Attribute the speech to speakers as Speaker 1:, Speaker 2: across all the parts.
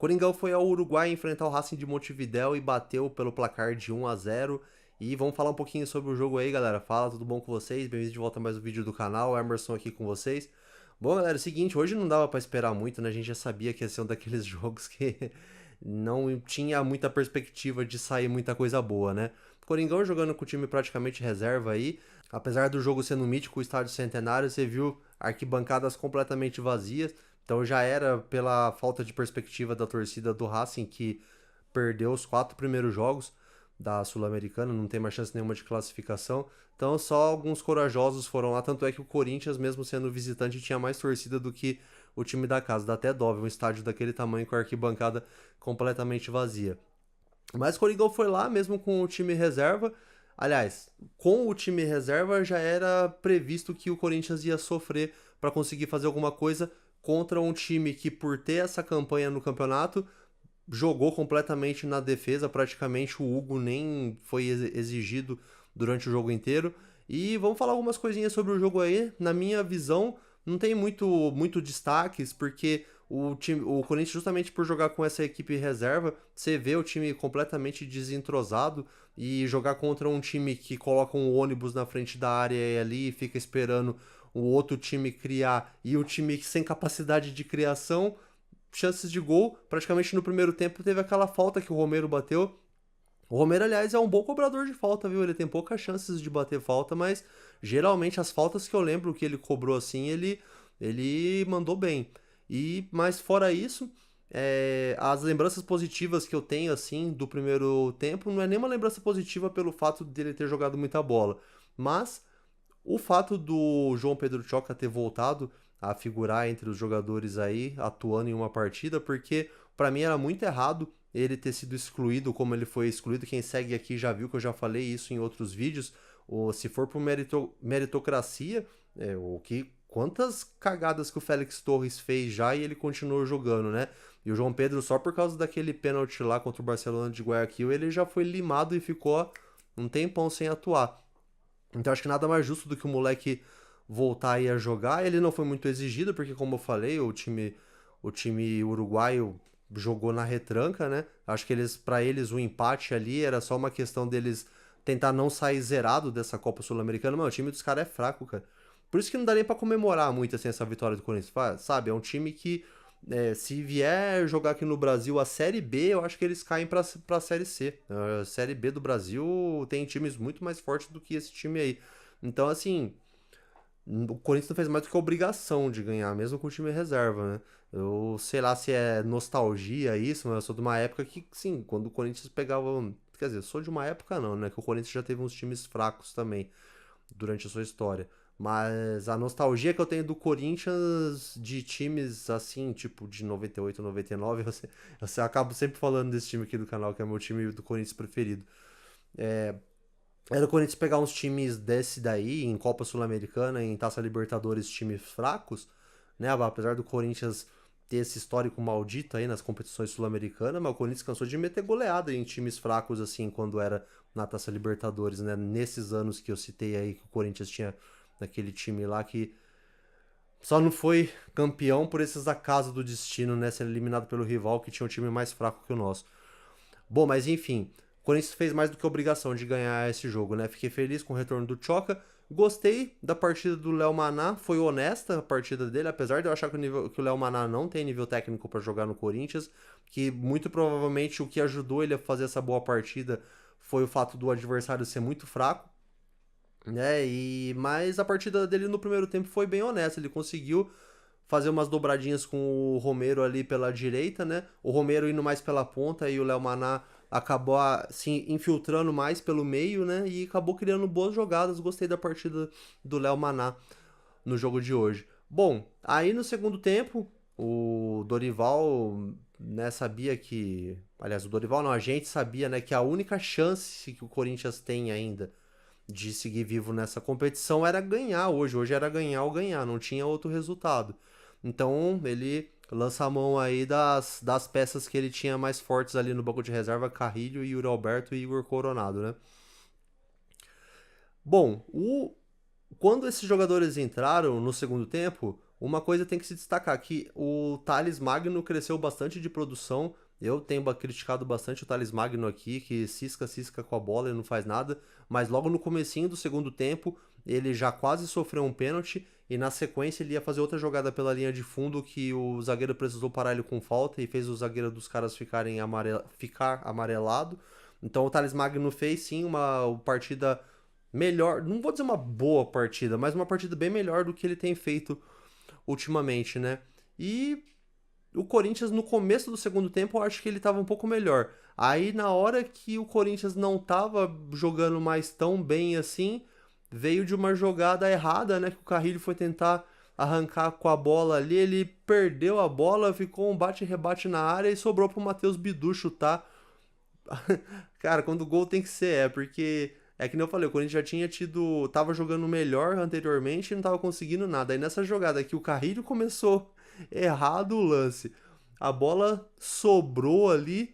Speaker 1: Coringão foi ao Uruguai enfrentar o Racing de Montevidéu e bateu pelo placar de 1-0. E vamos falar um pouquinho sobre o jogo aí, galera. Fala, tudo bom com vocês? Bem-vindos de volta a mais um vídeo do canal. Emerson aqui com vocês. Bom, galera, é o seguinte, hoje não dava pra esperar muito, né? A gente já sabia que ia ser um daqueles jogos que não tinha muita perspectiva de sair muita coisa boa, né? Coringão jogando com o time praticamente reserva aí. Apesar do jogo sendo mítico, o Estádio Centenário, você viu arquibancadas completamente vazias. Então já era pela falta de perspectiva da torcida do Racing, que perdeu os 4 primeiros jogos da Sul-Americana, não tem mais chance nenhuma de classificação. Então só alguns corajosos foram lá, tanto é que o Corinthians, mesmo sendo visitante, tinha mais torcida do que o time da casa. Dá até dó ver um estádio daquele tamanho com a arquibancada completamente vazia. Mas o Coringão foi lá, mesmo com o time reserva. Aliás, com o time reserva já era previsto que o Corinthians ia sofrer para conseguir fazer alguma coisa contra um time que, por ter essa campanha no campeonato, jogou completamente na defesa. Praticamente o Hugo nem foi exigido durante o jogo inteiro. E vamos falar algumas coisinhas sobre o jogo aí. Na minha visão, não tem muito destaques, porque o Corinthians, justamente por jogar com essa equipe reserva, você vê o time completamente desentrosado e jogar contra um time que coloca um ônibus na frente da área e ali fica esperando o outro time criar e o time sem capacidade de criação, chances de gol. Praticamente no primeiro tempo teve aquela falta que o Romero bateu. O Romero, aliás, é um bom cobrador de falta, viu? Ele tem poucas chances de bater falta, mas geralmente as faltas que eu lembro que ele cobrou assim, ele mandou bem. Mas fora isso, as lembranças positivas que eu tenho assim do primeiro tempo não é nem uma lembrança positiva pelo fato dele ter jogado muita bola, mas o fato do João Pedro Choca ter voltado a figurar entre os jogadores aí, atuando em uma partida, porque para mim era muito errado ele ter sido excluído como ele foi excluído. Quem segue aqui já viu que eu já falei isso em outros vídeos. Se for por meritocracia, quantas cagadas que o Félix Torres fez já e ele continuou jogando, né? E o João Pedro, só por causa daquele pênalti lá contra o Barcelona de Guayaquil, ele já foi limado e ficou um tempão sem atuar. Então acho que nada mais justo do que o moleque voltar aí a jogar. Ele não foi muito exigido, porque como eu falei, o time uruguaio jogou na retranca, né? Acho que para eles o empate ali era só uma questão deles tentar não sair zerado dessa Copa Sul-Americana, mas o time dos caras é fraco, cara. Por isso que não dá nem pra comemorar muito assim essa vitória do Corinthians, sabe? É um time que se vier jogar aqui no Brasil a Série B, eu acho que eles caem pra Série C. A Série B do Brasil tem times muito mais fortes do que esse time aí. Então, assim, o Corinthians não fez mais do que a obrigação de ganhar, mesmo com o time reserva, né? Eu sei lá se é nostalgia isso, mas eu sou de uma época que, sim, quando o Corinthians pegava. Quer dizer, sou de uma época não, né? Que o Corinthians já teve uns times fracos também durante a sua história. Mas a nostalgia que eu tenho do Corinthians de times assim, tipo de 98, 99, eu acabo sempre falando desse time aqui do canal, que é meu time do Corinthians preferido. Era o Corinthians pegar uns times desse daí, em Copa Sul-Americana, em Taça Libertadores, times fracos, né? Apesar do Corinthians ter esse histórico maldito aí nas competições sul-americanas, mas o Corinthians cansou de meter goleada em times fracos, assim, quando era na Taça Libertadores, né? Nesses anos que eu citei aí, que o Corinthians tinha naquele time lá que só não foi campeão por esses acasos do destino, né? Sendo eliminado pelo rival que tinha um time mais fraco que o nosso. Bom, mas enfim, o Corinthians fez mais do que obrigação de ganhar esse jogo, né? Fiquei feliz com o retorno do Choca. Gostei da partida do Léo Maná, foi honesta a partida dele, apesar de eu achar que o Léo Maná não tem nível técnico para jogar no Corinthians, que muito provavelmente o que ajudou ele a fazer essa boa partida foi o fato do adversário ser muito fraco, né? Mas a partida dele no primeiro tempo foi bem honesta, ele conseguiu fazer umas dobradinhas com o Romero ali pela direita, né? O Romero indo mais pela ponta e o Léo Maná acabou se infiltrando mais pelo meio, né? E acabou criando boas jogadas. Gostei da partida do Léo Maná no jogo de hoje. Bom, aí no segundo tempo, o Dorival, né, sabia que. Aliás, o Dorival não, a gente sabia, né, que a única chance que o Corinthians tem ainda de seguir vivo nessa competição era ganhar hoje. Hoje era ganhar ou ganhar, não tinha outro resultado. Então ele lança a mão aí das peças que ele tinha mais fortes ali no banco de reserva: Carrilho, Yuri Alberto e Igor Coronado, né? Bom, quando esses jogadores entraram no segundo tempo, Uma coisa tem que se destacar, que o Thales Magno cresceu bastante de produção. Eu tenho criticado bastante o Thales Magno aqui, que cisca com a bola e não faz nada. Mas logo no comecinho do segundo tempo, ele já quase sofreu um pênalti. E na sequência ele ia fazer outra jogada pela linha de fundo que o zagueiro precisou parar ele com falta e fez o zagueiro dos caras ficar amarelado. Então o Thales Magno fez sim uma partida melhor, não vou dizer uma boa partida, mas uma partida bem melhor do que ele tem feito ultimamente, né? E o Corinthians no começo do segundo tempo eu acho que ele estava um pouco melhor. Aí na hora que o Corinthians não estava jogando mais tão bem assim, veio de uma jogada errada, né? Que o Carrilho foi tentar arrancar com a bola ali, ele perdeu a bola, ficou um bate-rebate na área e sobrou pro Matheus Bidu chutar. Cara, quando o gol tem que ser, porque é que nem eu falei, o Corinthians já tinha tido, tava jogando melhor anteriormente e não tava conseguindo nada. Aí nessa jogada aqui o Carrilho começou errado o lance. A bola sobrou ali,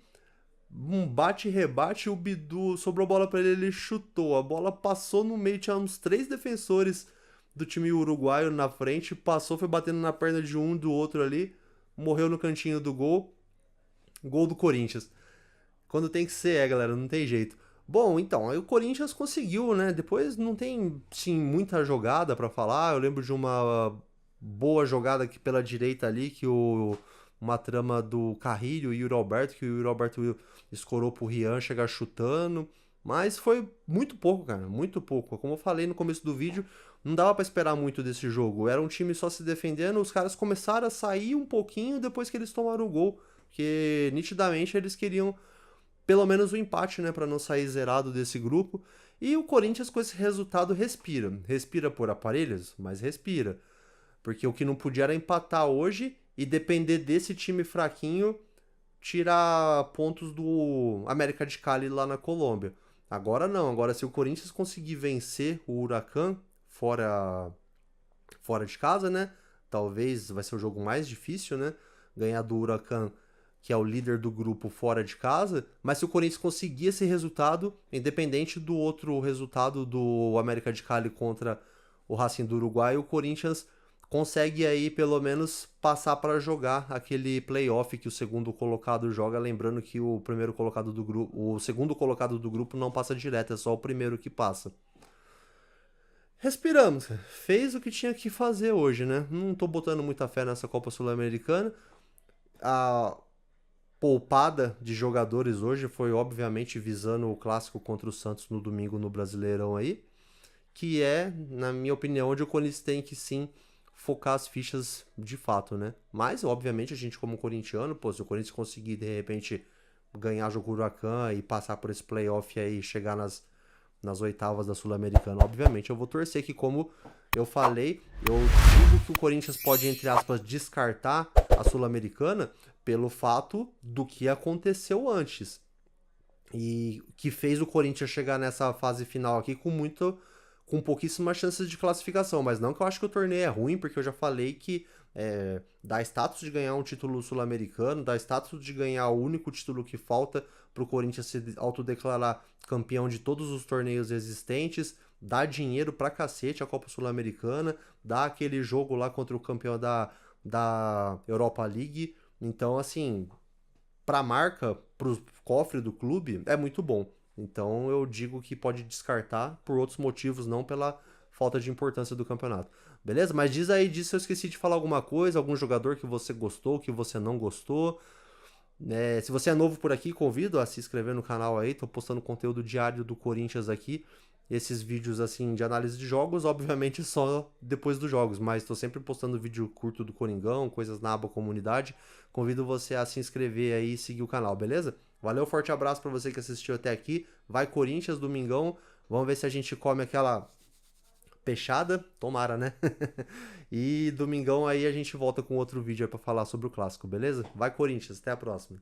Speaker 1: um bate-rebate, o Bidu sobrou bola pra ele, ele chutou. A bola passou no meio, tinha uns 3 defensores do time uruguaio na frente, passou, foi batendo na perna de um do outro ali, morreu no cantinho do gol. Gol do Corinthians. Quando tem que ser, galera, não tem jeito. Bom, então, aí o Corinthians conseguiu, né? Depois não tem, sim, muita jogada pra falar. Eu lembro de uma boa jogada aqui pela direita ali, que uma trama do Carrilho e o Yuri Alberto, que o Yuri Alberto escorou pro Rian chegar chutando. Mas foi muito pouco, cara, muito pouco. Como eu falei no começo do vídeo, não dava pra esperar muito desse jogo. Era um time só se defendendo, os caras começaram a sair um pouquinho depois que eles tomaram o gol. Porque nitidamente eles queriam pelo menos o empate, né, para não sair zerado desse grupo. E o Corinthians com esse resultado respira. Respira por aparelhos, mas respira. Porque o que não podia era empatar hoje e depender desse time fraquinho tirar pontos do América de Cali lá na Colômbia. Agora não, agora se o Corinthians conseguir vencer o Huracan fora de casa, né? Talvez vai ser o jogo mais difícil, né? Ganhar do Huracan, que é o líder do grupo fora de casa, mas se o Corinthians conseguir esse resultado, independente do outro resultado do América de Cali contra o Racing do Uruguai, o Corinthians consegue aí pelo menos passar para jogar aquele playoff que o segundo colocado joga, lembrando que o primeiro colocado do grupo, o segundo colocado do grupo não passa direto, é só o primeiro que passa. Respiramos, fez o que tinha que fazer hoje, né? Não tô botando muita fé nessa Copa Sul-Americana. A poupada de jogadores hoje foi obviamente visando o clássico contra o Santos no domingo no Brasileirão aí, que é, na minha opinião, onde o Corinthians tem que sim focar as fichas de fato, né? Mas, obviamente, a gente como corintiano, pô, se o Corinthians conseguir de repente ganhar jogo Huracan e passar por esse playoff aí, chegar nas oitavas da Sul-Americana, obviamente eu vou torcer que, como eu falei, eu digo que o Corinthians pode, entre aspas, descartar a Sul-Americana pelo fato do que aconteceu antes. E que fez o Corinthians chegar nessa fase final aqui com pouquíssimas chances de classificação. Mas não que eu acho que o torneio é ruim, porque eu já falei que dá status de ganhar um título sul-americano, dá status de ganhar o único título que falta para o Corinthians se autodeclarar campeão de todos os torneios existentes, dá dinheiro pra cacete a Copa Sul-Americana, dá aquele jogo lá contra o campeão da Europa League. Então, assim, pra marca, pro cofre do clube, é muito bom. Então eu digo que pode descartar por outros motivos, não pela falta de importância do campeonato. Beleza? Mas diz aí disso, eu esqueci de falar alguma coisa, algum jogador que você gostou, que você não gostou. Se você é novo por aqui, convido a se inscrever no canal aí, tô postando conteúdo diário do Corinthians aqui. Esses vídeos assim de análise de jogos, obviamente só depois dos jogos, mas estou sempre postando vídeo curto do Coringão, coisas na aba comunidade. Convido você a se inscrever aí e seguir o canal, beleza? Valeu, forte abraço para você que assistiu até aqui. Vai Corinthians, domingão. Vamos ver se a gente come aquela peixada, tomara, né? E domingão aí a gente volta com outro vídeo para falar sobre o clássico, beleza? Vai Corinthians, até a próxima.